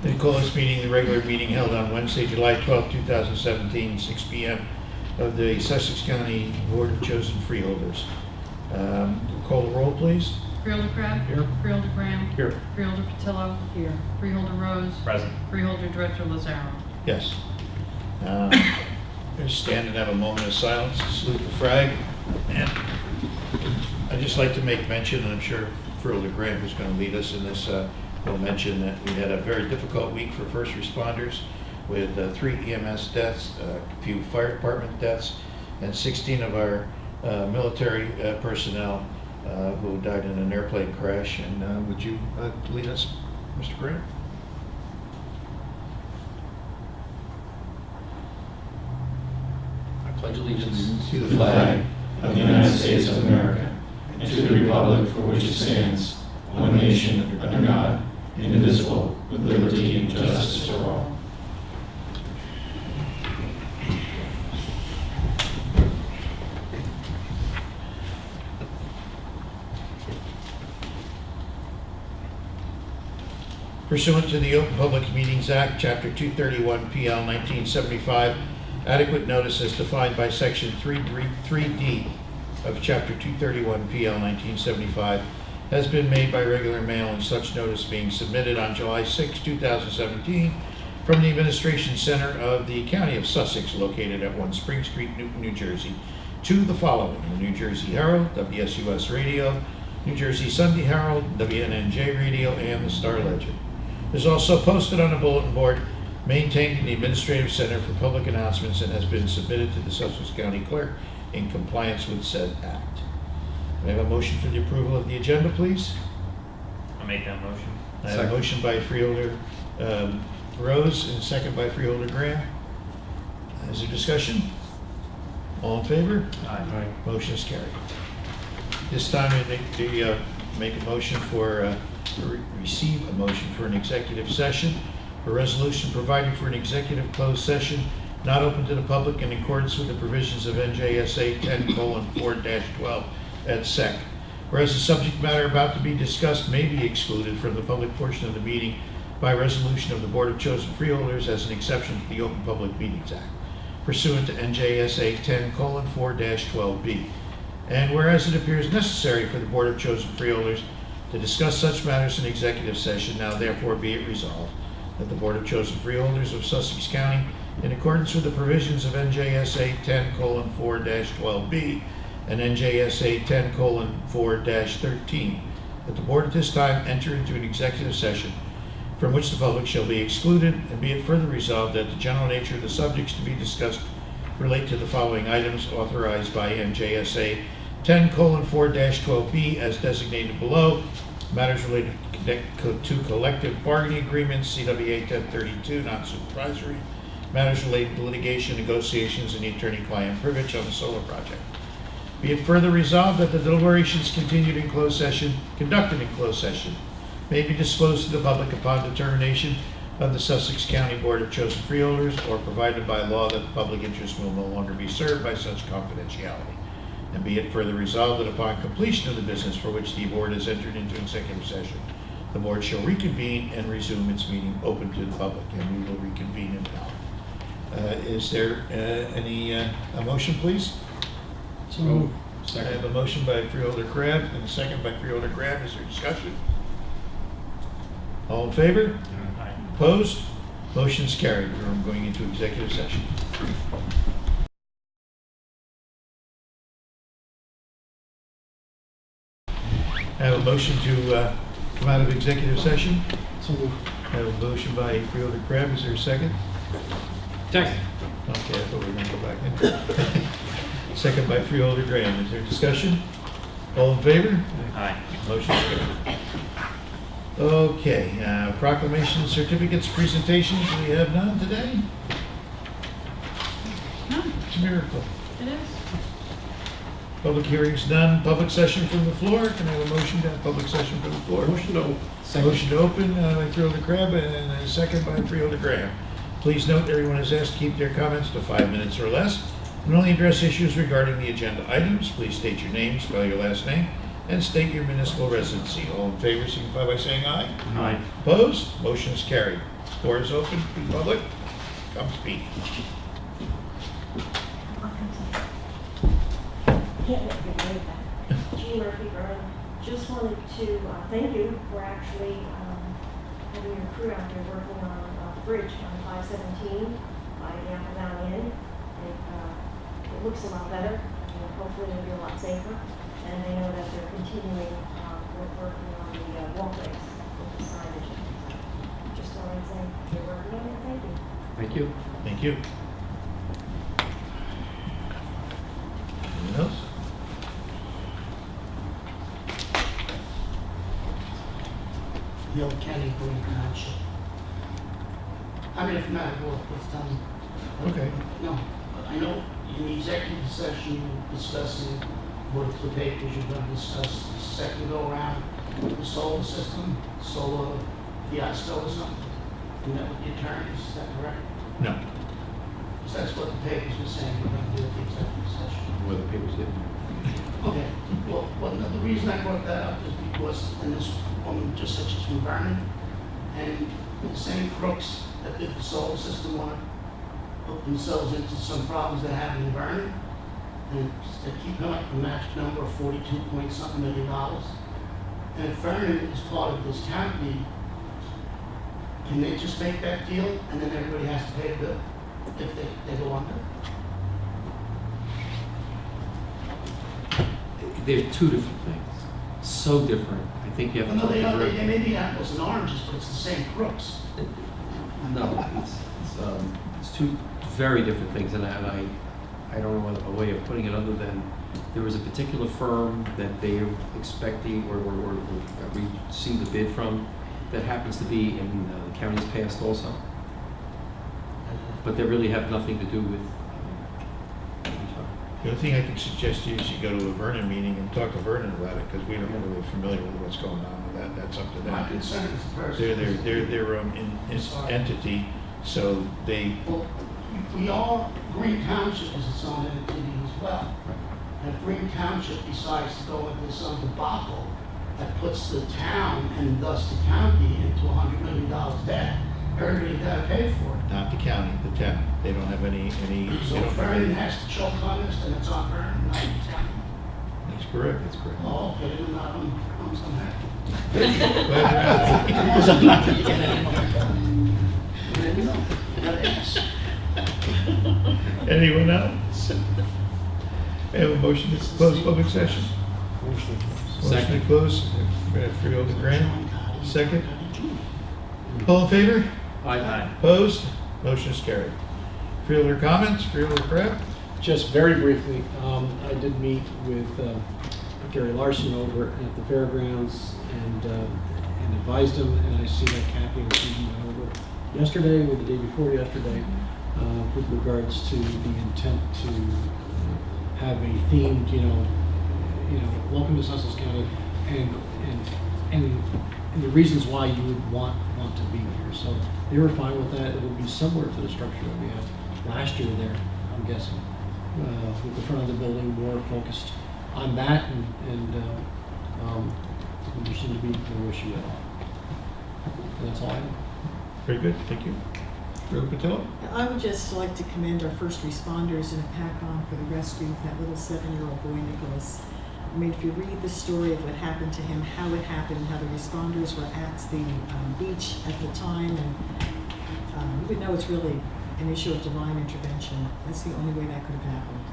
I call this meeting the regular meeting held on Wednesday, July 12, 2017, 6 p.m. of the Sussex County Board of Chosen Freeholders. Call the roll, please. Freeholder Crab? Here. Freeholder Graham? Here. Freeholder Patillo? Here. Freeholder Rose? Present. Freeholder Director Lazaro? Yes. We'll stand and have a moment of silence to salute the flag. And I'd just like to make mention, and I'm sure Freeholder Graham, who's going to lead us in this, will mention that we had a very difficult week for first responders with 3 EMS deaths, a few fire department deaths, and 16 of our military personnel who died in an airplane crash. And would you lead us, Mr. Graham? I pledge allegiance to the flag of the United States of America and to the republic for which it stands, one nation under God, indivisible, with liberty and justice for all. Pursuant to the Open Public Meetings Act, Chapter 231, PL 1975, adequate notice as defined by Section 3D of Chapter 231, PL 1975, has been made by regular mail, and such notice being submitted on July 6, 2017, from the Administration Center of the County of Sussex, located at 1 Spring Street, Newton, New Jersey, to the following: the New Jersey Herald, WSUS Radio, New Jersey Sunday Herald, WNNJ Radio, and the Star Ledger. It is also posted on a bulletin board maintained in the Administrative Center for Public Announcements and has been submitted to the Sussex County Clerk in compliance with said act. May I have a motion for the approval of the agenda, please? I'll make that motion. I have a motion by Freeholder Rose and a second by Freeholder Graham. Is there discussion? All in favor? Aye. Motion is carried. This time I think to make a motion for, receive a motion for an executive session, a resolution providing for an executive closed session not open to the public in accordance with the provisions of NJSA 10:4-12 et sec. Whereas the subject matter about to be discussed may be excluded from the public portion of the meeting by resolution of the Board of Chosen Freeholders as an exception to the Open Public Meetings Act, pursuant to NJSA 10:4-12b. And whereas it appears necessary for the Board of Chosen Freeholders to discuss such matters in executive session, now therefore be it resolved that the Board of Chosen Freeholders of Sussex County, in accordance with the provisions of NJSA 10:4-12b and NJSA 10:4-13, that the Board at this time enter into an executive session from which the public shall be excluded, and be it further resolved that the general nature of the subjects to be discussed relate to the following items authorized by NJSA 10:4-12b as designated below: matters related to collective bargaining agreements, CWA 1032, non-supervisory; matters related to litigation, negotiations, and attorney-client privilege on the solar project. Be it further resolved that the deliberations conducted in closed session, may be disclosed to the public upon determination of the Sussex County Board of Chosen Freeholders, or provided by law that the public interest will no longer be served by such confidentiality. And be it further resolved that upon completion of the business for which the board has entered into executive session, the board shall reconvene and resume its meeting open to the public, and we will reconvene in an hour. Is there a motion, please? So, I have a motion by Freeholder Crab and a second by Freeholder Graham. Is there discussion? All in favor? Aye. Opposed? Motion is carried. We're going into executive session. I have a motion to come out of executive session. So moved. I have a motion by Freeholder Crab. Is there a second? Second. Okay, I thought we were going to go back into it. Second by Freeholder Graham. Is there discussion? All in favor? Aye. Motion is carried. Okay, proclamations, certificates, presentations. We have none today. No, It's a miracle. it is. Public hearings none. Public session from the floor. Can I have a motion to have public session from the floor? motion to Motion to open by Freeholder Crab and a second by Freeholder Graham. Please note everyone is asked to keep their comments to 5 minutes or less and only address issues regarding the agenda items. Please state your name, spell your last name, and state your municipal residency. All in favor signify by saying aye. Aye. Opposed? Motion is carried. Floor is open to the public. Come speak. Jean Murphy Byrne. Just wanted to thank you for actually having your crew out there working on the bridge on 517 by the Apple Valley Inn. It looks a lot better, and hopefully it'll be a lot safer. And I know that they're continuing with working on the walkways with the signage. Just wanted to say you're working on it. Thank you. Thank you. Thank you. Anyone else? Bill Kenny, Green Township. I mean, if not, we'll tell me. Okay. No, I know in the executive session, you're discussing what the papers you're going to discuss the second go around, the solar system, solar fiasco or something. You met with the attorneys, is that correct? No. Because that's what the papers were saying, we're going to do at the executive session. What the papers did. Okay, well, the reason I brought that up is because, and this woman just said she's from Vernon, and the same crooks that did the solar system want to hook themselves into some problems they have in Vernon, and they keep like the magic number of 42 point something million dollars. And if Vernon is part of this county, can they just make that deal and then everybody has to pay the bill if they go under? They're two different things. So different. I think you have No, to. they may be apples and oranges, but it's the same crooks. No, it's two very different things, and I don't know a way of putting it other than there was a particular firm that they are expecting or received a bid from that happens to be in the county's past also, but they really have nothing to do with. The only thing I can suggest to you is you go to a Vernon meeting and talk to Vernon about it, because we don't really familiar with what's going on with that. That's up to My them. concern is the person. They're their entity, so they, Well, we all, Green Township is its own entity as well. And if Green Township decides to go into some debacle that puts the town and thus the county into $100 million debt, everybody got to pay for it. not the county, the town. They don't have any, So they if don't have Vernon any. has to choke on this, then it's on Vernon, not the town. That's correct, that's correct. Oh, okay, then I'm so happy. Glad you're Because I'm not going to get any more. You know, I gotta ask. happy. Anyone else? I have a motion to close public session. Motion to Second. close, Freeholder Grant, second. All in favor? Aye. Opposed? Motion is carried. Freeholder comments, Freeholder Crab? Just very briefly, I did meet with Gary Larson over at the fairgrounds and advised him, and I see that Kathy was meeting over yesterday or the day before yesterday with regards to the intent to have a themed, welcome to Sussex County, and the reasons why you would want to be here. So they were fine with that. It would be similar to the structure that we had last year there, I'm guessing, with the front of the building more focused on that, and there seemed to be no issue at all. And that's all I have. Very good, thank you. Freeholder Patillo? I would just like to commend our first responders in a pack-on for the rescue of that little 7-year-old boy, Nicholas. I mean, if you read the story of what happened to him, how it happened, how the responders were at the beach at the time, and you would know it's really an issue of divine intervention. That's the only way that could have happened.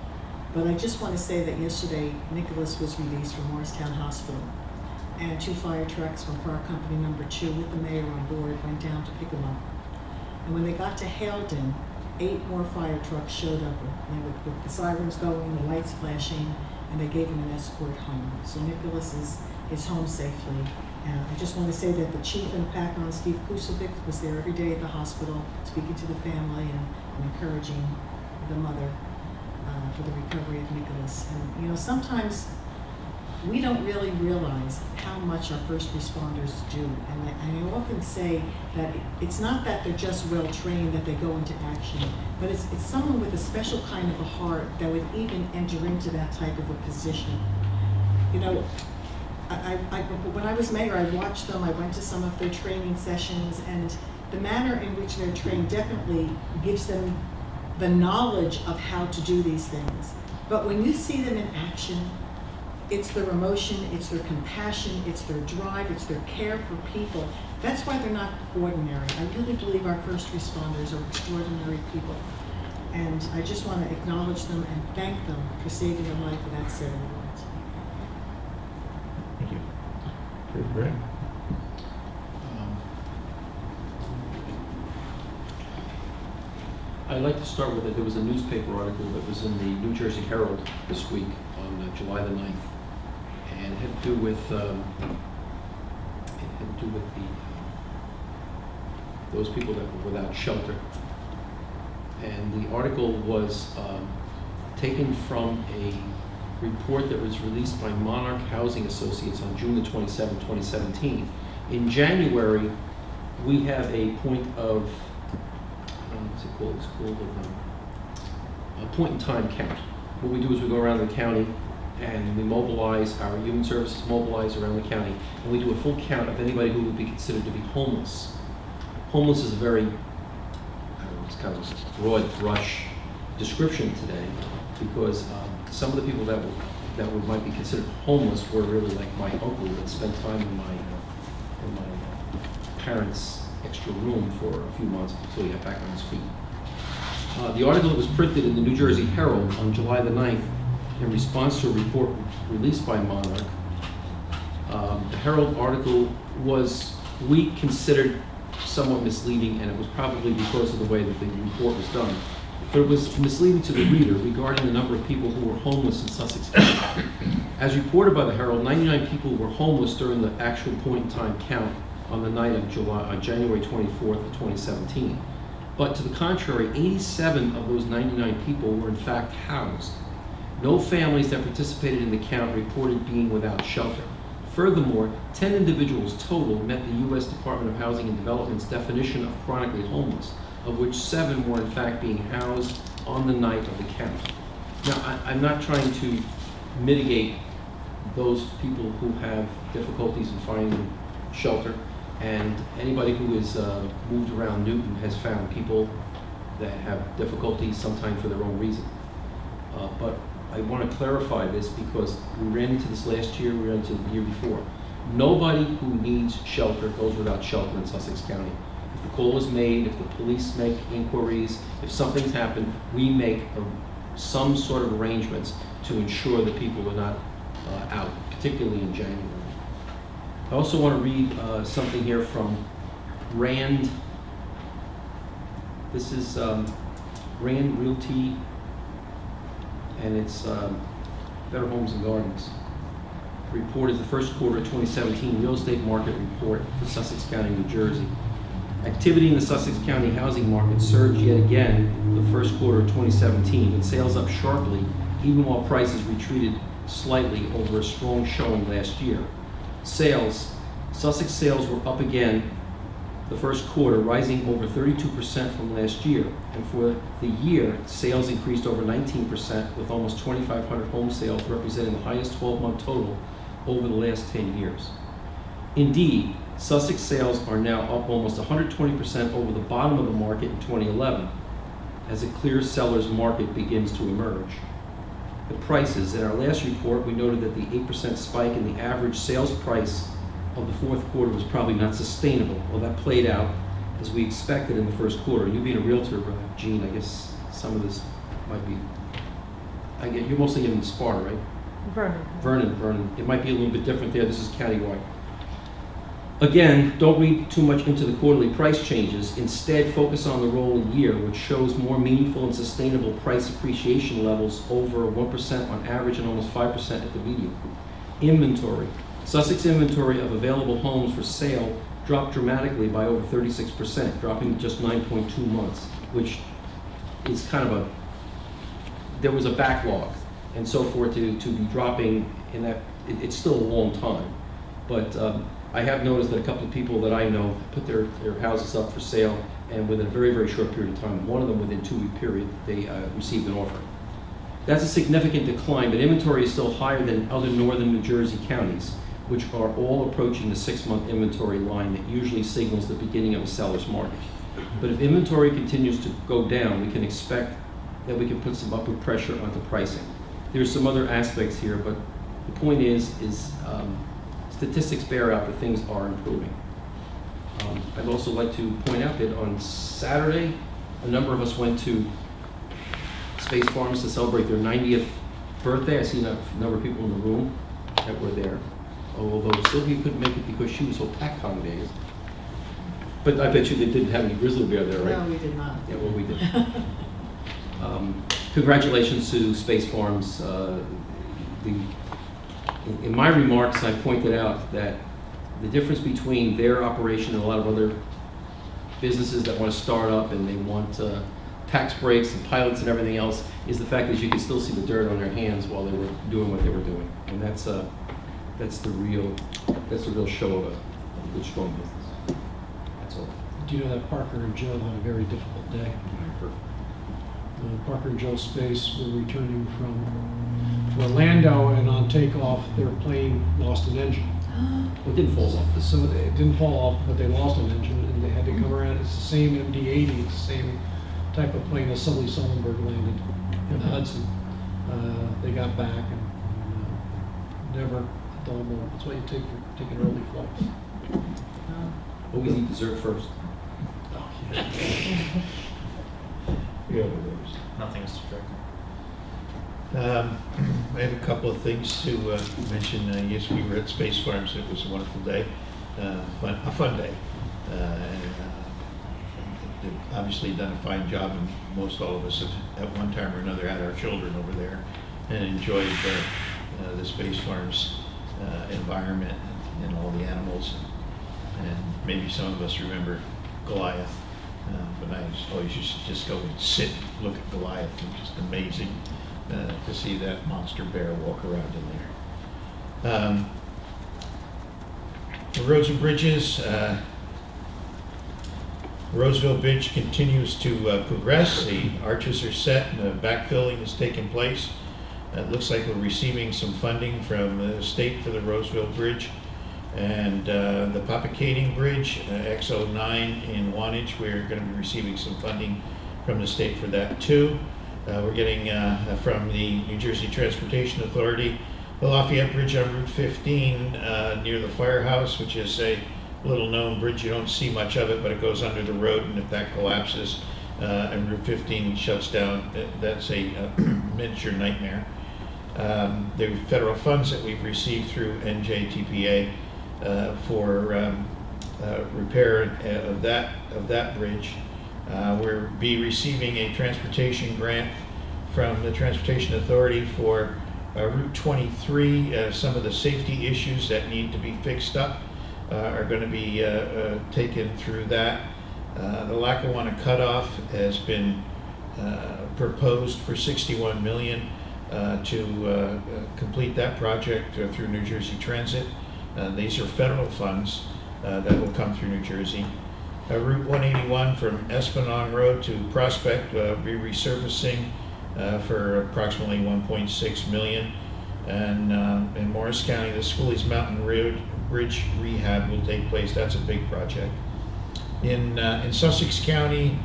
But I just want to say that yesterday, Nicholas was released from Morristown Hospital, and 2 fire trucks from Fire Company Number 2 with the mayor on board went down to pick him up. And when they got to Haledon, 8 more fire trucks showed up with the sirens going, the lights flashing, and they gave him an escort home. So Nicholas is home safely. And I just want to say that the chief and pack-on, Steve Kusovic, was there every day at the hospital, speaking to the family and encouraging the mother for the recovery of Nicholas. And sometimes we don't really realize how much our first responders do. And I often say that it's not that they're just well trained, that they go into action, but it's someone with a special kind of a heart that would even enter into that type of a position. I when I was mayor, I watched them, I went to some of their training sessions, and the manner in which they're trained definitely gives them the knowledge of how to do these things. But when you see them in action, it's their emotion, it's their compassion, it's their drive, it's their care for people. That's why they're not ordinary. I really believe our first responders are extraordinary people. And I just want to acknowledge them and thank them for saving the life of that 7-year-old. Thank you. Brett? I'd like to start with it. There was a newspaper article that was in the New Jersey Herald this week on July the 9th, and it had to do with those people that were without shelter. And the article was taken from a report that was released by Monarch Housing Associates on June the 27th, 2017. In January, we have a point of what's it called? It's called a point in time count. What we do is we go around the county and we mobilize, our human services mobilize around the county, and we do a full count of anybody who would be considered to be homeless. Homeless is a very, I don't know, it's kind of a broad brush description today, because some of the people that might be considered homeless were really like my uncle that spent time in my parents' extra room for a few months until he got back on his feet. The article that was printed in the New Jersey Herald on July the 9th in response to a report released by Monarch. The Herald article was, we considered, somewhat misleading, and it was probably because of the way that the report was done. But it was misleading to the reader regarding the number of people who were homeless in Sussex County. As reported by the Herald, 99 people were homeless during the actual point in time count on the night of January 24th of 2017. But to the contrary, 87 of those 99 people were in fact housed. No families that participated in the count reported being without shelter. Furthermore, 10 individuals total met the U.S. Department of Housing and Development's definition of chronically homeless, of which 7 were in fact being housed on the night of the count. Now, I'm not trying to mitigate those people who have difficulties in finding shelter, and anybody who has moved around Newton has found people that have difficulties sometimes for their own reason. But I want to clarify this because we ran into this last year, we ran into it the year before. Nobody who needs shelter goes without shelter in Sussex County. If the call is made, if the police make inquiries, if something's happened, we make some sort of arrangements to ensure that people are not out, particularly in January. I also want to read something here from Rand. This is Rand Realty, and it's Better Homes and Gardens. The report is the first quarter of 2017 real estate market report for Sussex County, New Jersey. Activity in the Sussex County housing market surged yet again for the first quarter of 2017, with sales up sharply, even while prices retreated slightly over a strong showing last year. Sales. Sussex sales were up again the first quarter, rising over 32% from last year. And for the year, sales increased over 19%, with almost 2,500 home sales representing the highest 12-month total over the last 10 years. Indeed, Sussex sales are now up almost 120% over the bottom of the market in 2011, as a clear seller's market begins to emerge. The prices. In our last report, we noted that the 8% spike in the average sales price of the fourth quarter was probably not sustainable. Well, that played out as we expected in the first quarter. You being a realtor, Gene, I guess some of this might be, you're mostly in Sparta, right? Vernon. It might be a little bit different there. This is countywide. Again, don't read too much into the quarterly price changes. Instead, focus on the rolling year, which shows more meaningful and sustainable price appreciation levels over 1% on average and almost 5% at the median. Inventory. Sussex inventory of available homes for sale dropped dramatically by over 36%, dropping to just 9.2 months, which is kind of there was a backlog. And so for it to be dropping in that, it's still a long time. But I have noticed that a couple of people that I know put their houses up for sale, and within a very, very short period of time, one of them within a 2-week period, they received an offer. That's a significant decline, but inventory is still higher than other northern New Jersey counties. which are all approaching the 6-month inventory line that usually signals the beginning of a seller's market. But if inventory continues to go down, we can expect that we can put some upward pressure onto pricing. There's some other aspects here, but the point is statistics bear out that things are improving. I'd also like to point out that on Saturday, a number of us went to Space Farms to celebrate their 90th birthday. I see a number of people in the room that were there, although Sylvia couldn't make it because she was so packed on days. But I bet you they didn't have any grizzly bear there, right? No, we did not. Yeah, well, we did. Congratulations to Space Farms. In my remarks, I pointed out that the difference between their operation and a lot of other businesses that want to start up and they want tax breaks and pilots and everything else is the fact that you can still see the dirt on their hands while they were doing what they were doing, and that's the real show of a good, strong business. That's all. Do you know that Parker and Joe had a very difficult day? Parker and Joe Space were returning from Orlando, and on takeoff, their plane lost an engine. It didn't fall off. So it didn't fall off, but they lost an engine, and they had to come around. It's the same MD-80, it's the same type of plane as Sully Sullenberg landed in Hudson. They got back, and never a dull moment. That's what you take for taking early flights. Always eat dessert first. Yeah, those. Nothing, Mr. Director. I have a couple of things to mention. Yes, we were at Space Farms. It was a wonderful day, a fun day. And, they've obviously done a fine job, and most all of us have, at one time or another, had our children over there and enjoyed the Space Farms environment and all the animals. And maybe some of us remember Goliath. But I always used to just go and sit and look at Goliath. It was just amazing to see that monster bear walk around in there. The roads and bridges. Roseville Bridge continues to progress. The arches are set and the backfilling is taking place. It looks like we're receiving some funding from the state for the Roseville Bridge. And the Papacating Bridge, X09 in Wantage, we're going to be receiving some funding from the state for that too. We're getting from the New Jersey Transportation Authority, the Lafayette Bridge on Route 15 near the firehouse, which is a little known bridge. You don't see much of it, but it goes under the road, and if that collapses and Route 15 shuts down, that's a miniature nightmare. The federal funds that we've received through NJTPA for repair of that bridge. We'll be receiving a transportation grant from the Transportation Authority for Route 23. Some of the safety issues that need to be fixed up are going to be taken through that. The Lackawanna cutoff has been proposed for $61 million to complete that project through New Jersey Transit. These are federal funds that will come through New Jersey. Route 181 from Esplanade Road to Prospect will be resurfacing for approximately $1.6 million. And in Morris County, the Schoolies Mountain Road Bridge rehab will take place. That's a big project. In Sussex County,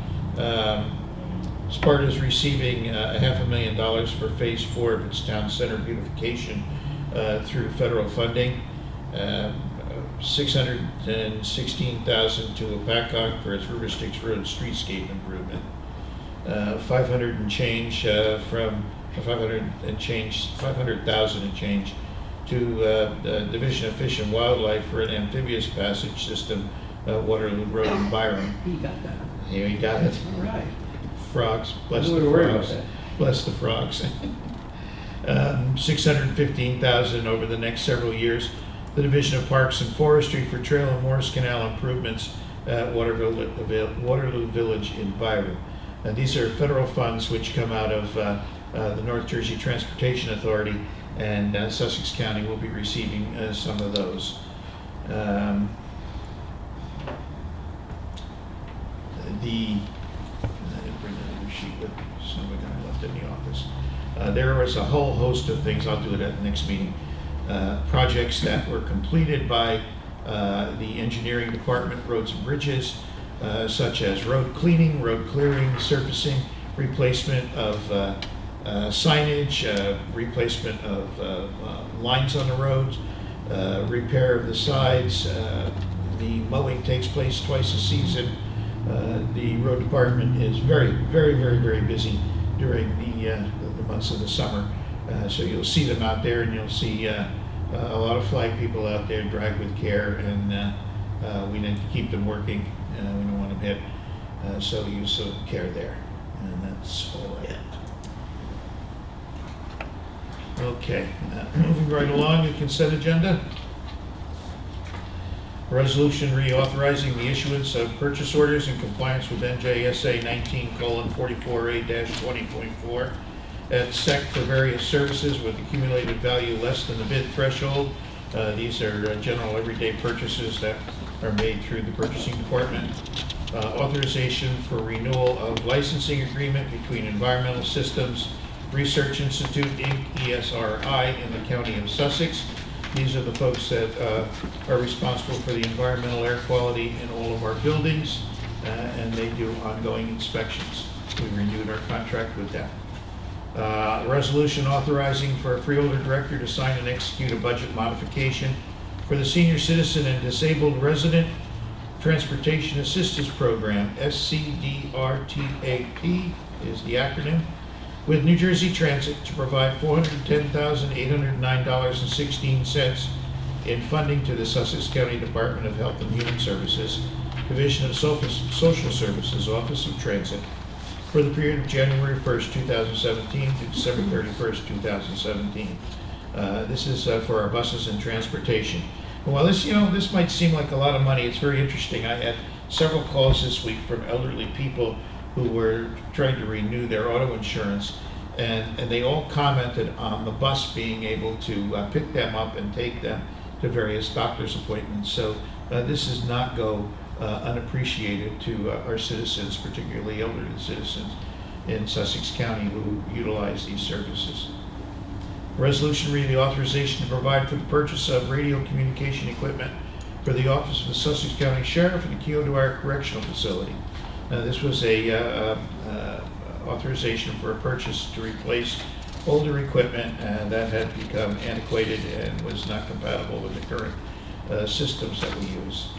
Sparta is receiving $500,000 for Phase 4 of its town center beautification through federal funding. $616,000 to Apacog for its River Styx Road streetscape improvement. 500 and change from 500,000 and change to the Division of Fish and Wildlife for an amphibious passage system, Waterloo Road in Byram. You got that. Yeah, he got it. All right. Frogs, bless I'm the not worried about frogs. that. Bless the frogs. 615,000 over the next several years. The Division of Parks and Forestry for Trail and Morris Canal improvements at Waterloo Village in Byram. These are federal funds which come out of the North Jersey Transportation Authority, and Sussex County will be receiving some of those. I didn't bring another sheet with me, some of it I left in the office. There was a whole host of things. I'll do it at the next meeting. projects that were completed by the engineering department, roads and bridges, such as road cleaning, road clearing, surfacing, replacement of signage, replacement of lines on the roads, repair of the sides. The mowing takes place twice a season. The road department is very busy during the months of the summer. So you'll see them out there, and you'll see a lot of flag people out there, drive with care, and we need to keep them working. We don't want them hit. So use some care there. And that's all I have. Okay, moving right along, the consent agenda. Resolution reauthorizing the issuance of purchase orders in compliance with NJSA 19:44A-20.4 at SEC for various services with accumulated value less than the bid threshold. These are general everyday purchases that are made through the purchasing department. Authorization for renewal of licensing agreement between Environmental Systems Research Institute, Inc., ESRI, in the County of Sussex. These are the folks that are responsible for the environmental air quality in all of our buildings, and they do ongoing inspections. We renewed our contract with them. A resolution authorizing for a freeholder director to sign and execute a budget modification for the Senior Citizen and Disabled Resident Transportation Assistance Program, SCDRTAP is the acronym, with New Jersey Transit to provide $410,809.16 in funding to the Sussex County Department of Health and Human Services, Division of Social Services, Office of Transit, for the period of January 1st, 2017 to December 31st, 2017. This is for our buses and transportation. And while this might seem like a lot of money, it's very interesting. I had several calls this week from elderly people who were trying to renew their auto insurance, and they all commented on the bus being able to pick them up and take them to various doctor's appointments. So this does not go unappreciated to our citizens, particularly elderly citizens in Sussex County who utilize these services. Resolution reading the authorization to provide for the purchase of radio communication equipment for the Office of the Sussex County Sheriff and the Keogh Dwyer Correctional Facility. This was a authorization for a purchase to replace older equipment that had become antiquated and was not compatible with the current systems that we use.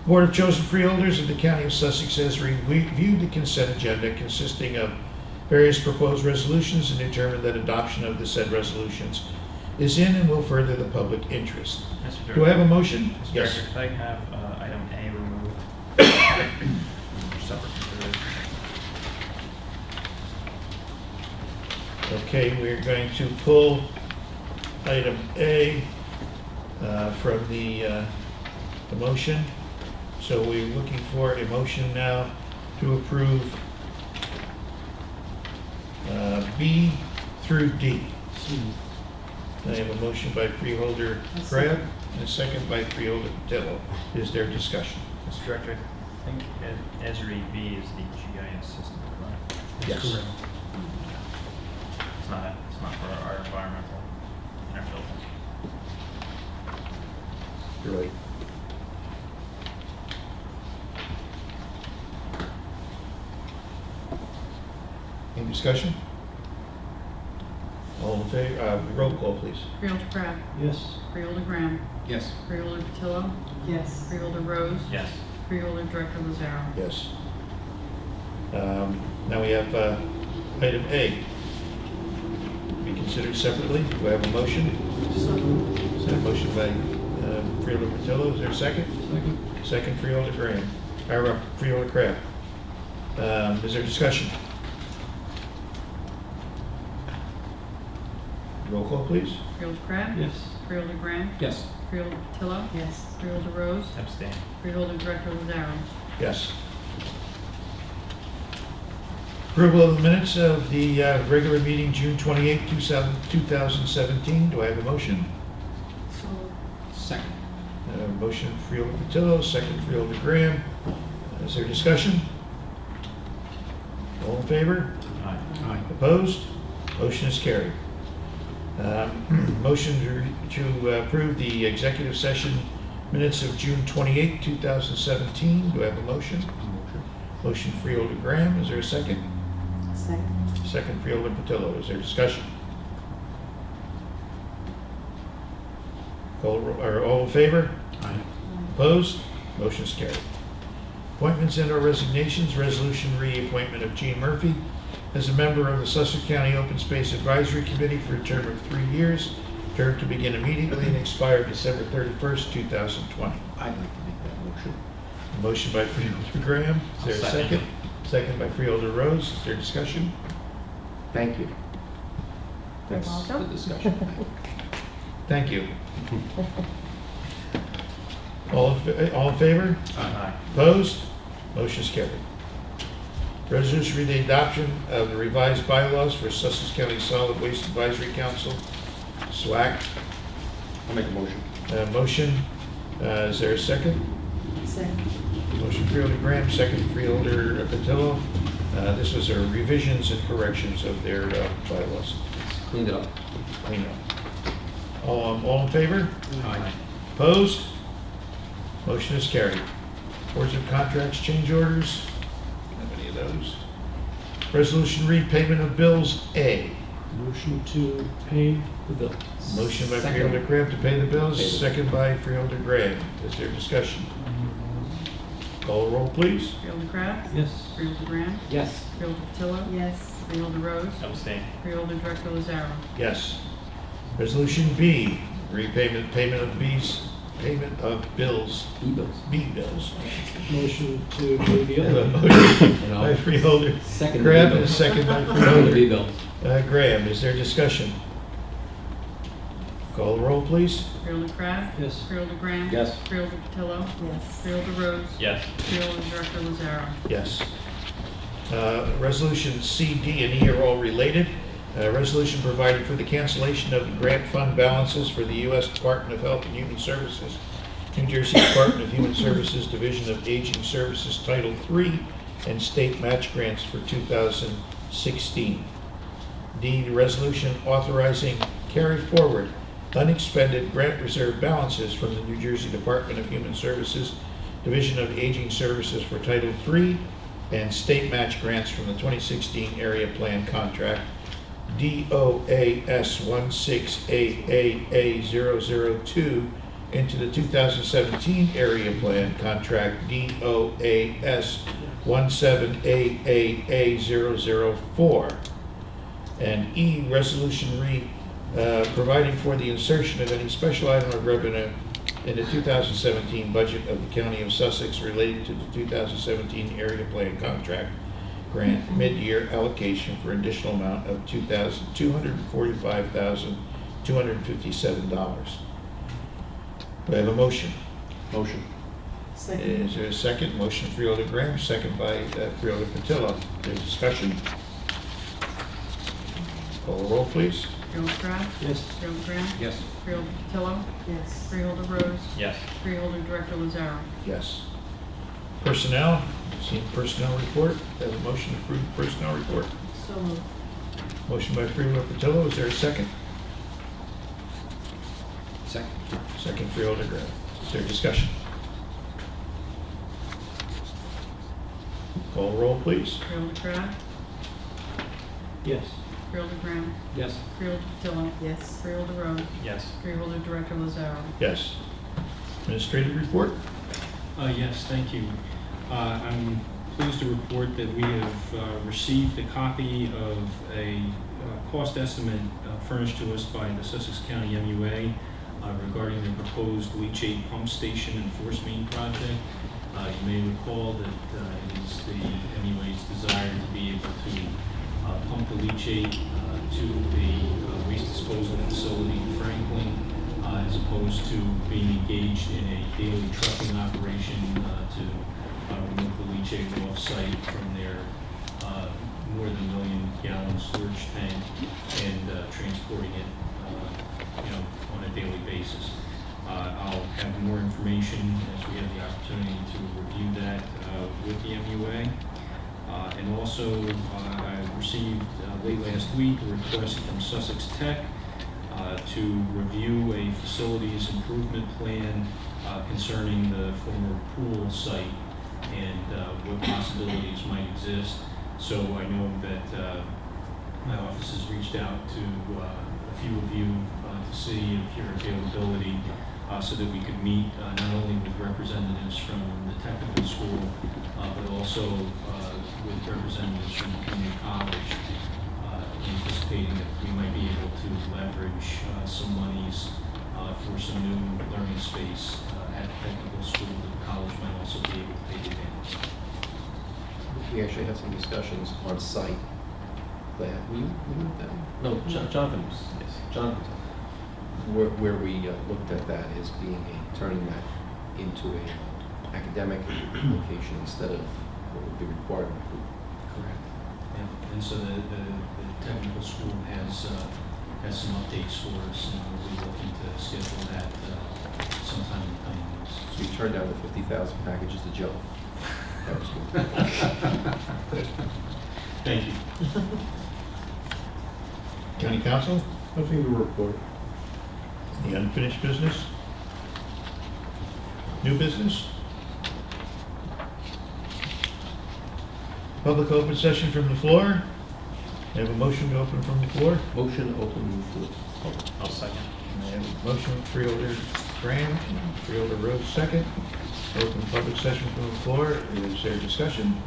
Board of Chosen Freeholders of the County of Sussex has reviewed the consent agenda consisting of various proposed resolutions and determined that adoption of the said resolutions is in and will further the public interest. Mr. Do I have a motion? Mr. Yes. Director, could I have item A removed? Separate consideration. Okay, we're going to pull item A from the motion. So we're looking for a motion now to approve B through D. I have a motion by Freeholder Crab and a second by Freeholder Patillo. Is there discussion? Mr. Director, I think Esri B is the GIS system, correct? Yes. It's not for our environmental in our buildings. You're right. Any discussion? All in favor? Roll call, please. Freeholder Crab. Yes. Freeholder Graham. Yes. Freeholder Patillo. Yes. Freeholder Rose. Yes. Freeholder Director Lazaro. Yes. Now we have item A. Be considered separately. Do I have a motion? Is there a motion by Freeholder Patillo? Is there a second? Second. Second, Freeholder Graham. Or Freeholder Crab. Is there discussion? Roll call, please. Freeholder Crab. Yes. Freeholder Graham. Yes. Freeholder Patillo. Yes. Freeholder Rose. Abstain. Freeholder Director Lazaro. Yes. Approval of the minutes of the regular meeting, June 28, 2017. Do I have a motion? So, Second. Motion Freeholder Patillo, second Freeholder Graham. Is there discussion? All in favor? Aye. Aye. Opposed? Motion is carried. Motion to approve the executive session minutes of June 28, 2017. Do I have a motion? Motion Freeholder Graham. Is there a second? Second. Second Freeholder Patillo. Is there discussion? All in favor? Opposed? Motion is carried. Appointments and/or resignations. Resolution reappointment of Gene Murphy as a member of the Sussex County Open Space Advisory Committee for a term of 3 years, term to begin immediately and expire December 31st, 2020. I'd like to make that motion. Motion by Freeholder Graham. Is there a I'll second? second. Second by Freeholder Rose. Is there discussion? Thank you. That's the discussion. Thank you. Thank you. All in favor? Aye. Opposed? Motion is carried. Resolution for the adoption of the revised bylaws for Sussex County Solid Waste Advisory Council, SWAC. I'll make a motion. Motion, is there a second? Second. Motion Freeholder Graham, second Freeholder Patillo. This was a revisions and corrections of their bylaws. Cleaned it up. Clean up. All in favor? Aye. Opposed? Motion is carried. Boards of contracts, change orders. Have any of those? Resolution repayment of bills A. Motion to pay the bill. Motion by Second. Freeholder Graham to pay the bills, Pay the- second by Freeholder Graham. Is there discussion? Call the roll, please. Freeholder Crabbe? Yes. Freeholder Graham? Yes. Freeholder Patillo? Yes. Freeholder Rose? Abstain. Freeholder Director Lazaro? Yes. Resolution B, payment of bills, E-bills. B bills. Motion to pay the I have a other. motion by Freeholder Second. Graham and a second by The Freeholder B-bills. Graham. Is there discussion? Call the roll, please. Freeholder Crabbe? Yes. Freeholder Graham? Yes. Freeholder Patillo? Yes. Freeholder Rose? Yes. Freeholder Director Lazaro? Yes. Resolution C, D, and E are all related. Resolution providing for the cancellation of the grant fund balances for the U.S. Department of Health and Human Services, New Jersey Department of Human Services, Division of Aging Services, Title III, and state match grants for 2016. D, the resolution authorizing carry forward unexpended grant reserve balances from the New Jersey Department of Human Services, Division of Aging Services for Title III, and state match grants from the 2016 Area Plan Contract DOAS 16AAA002 into the 2017 Area Plan Contract DOAS 17AAA004. And E, resolution providing for the insertion of any special item of revenue in the 2017 budget of the County of Sussex related to the 2017 Area Plan Contract Grant mid-year allocation for an additional amount of $245,257. Do I have a motion? Motion. Second. Is there a second? Motion Freeholder Graham, second by Freeholder Patillo. There's discussion. Call the roll, please. Freeholder Crabbe? Yes. Freeholder Graham? Yes. Freeholder Patillo? Yes. Freeholder Rose? Yes. Freeholder Director Lazaro? Yes. Personnel, seen personnel report. Have a motion to approve the personnel report. So moved. Motion by Freeholder Patillo. Is there a second? Second. Second Freeholder Graham. Is there discussion? Call the roll, please. Freeholder Crabbe? Yes. Freeholder Graham? Yes. Freeholder Patillo? Yes. Freeholder Rose? Yes. Freeholder Director Lazaro? Yes. Administrative report. Yes, thank you. I'm pleased to report that we have received a copy of a cost estimate furnished to us by the Sussex County MUA regarding the proposed leachate pump station and force main project. You may recall that it is the MUA's desire to be able to pump the leachate to the waste disposal facility in Franklin, as opposed to being engaged in a daily trucking operation to remove the leachate off-site from their more than 1 million gallon storage tank and transporting it, on a daily basis. I'll have more information as we have the opportunity to review that with the MUA. And also, I received late last week a request from Sussex Tech to review a facilities improvement plan concerning the former pool site and what possibilities might exist. So I know that my office has reached out to a few of you to see if your availability so that we could meet not only with representatives from the technical school, but also with representatives from the community college, anticipating that we might be able to leverage some monies for some new learning space at the technical school that the college might also be able to take advantage of. We actually had some discussions on site that, were you with them? No, Jonathan was, yes, Jonathan. Where we looked at that as being turning that into a academic location instead of what would be required. Correct. And so the technical school has some updates for us, and we'll be looking to schedule that sometime in the coming weeks. So you turned down the 50,000 packages to Joe. That was good. Thank you. County Council, Nothing to report. the unfinished business? New business? Public open session from the floor. I have a motion to open from the floor. Motion open to, I'll second. I have a motion, Freeholder Graham, and Freeholder Rose second. Open public session from the floor. Is there discussion?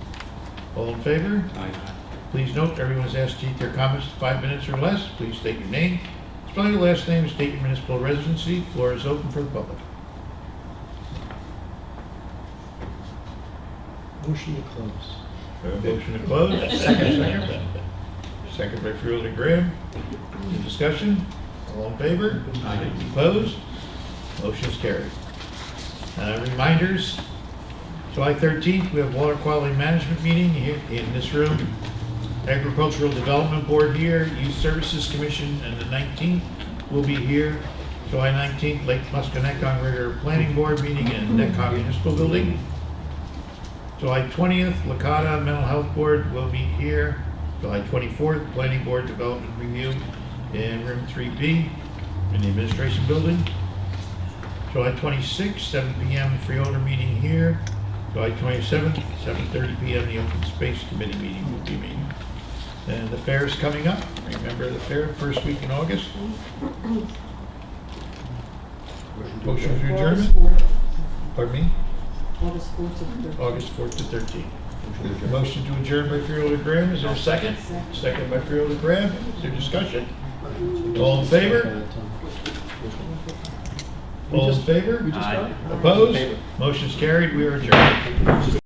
All in favor? Aye. Please note, everyone is asked to keep their comments to 5 minutes or less. Please state your name, spell your last name, state your municipal residency. Floor is open for the public. Motion to close. Motion to close. Second. Second by Freeholder Graham. Any discussion? All in favor? Aye. Opposed? Motion is carried. Reminders, July 13th, we have Water Quality Management meeting here in this room. Agricultural Development Board here, Youth Services Commission, and the 19th will be here. July 19th, Lake Musconetcong Regular Planning Board meeting in Netcong Municipal Building. July 20th, Licata Mental Health Board will be here. July 24th, Planning Board Development Review in Room 3B in the Administration Building. July 26th, 7 p.m. Freeholder meeting here. July 27th, 7:30 p.m. the Open Space Committee meeting will be meeting. And the fair is coming up. Remember the fair, first week in August. Motion for adjournment? Pardon me? August 4th to 13th. August 4th to 13th. Motion to adjourn by Freeholder Graham. Is there a second? Second by Freeholder Graham. Is there discussion? All in favor? All in favor? We just got it? Opposed? Motion's carried. We are adjourned.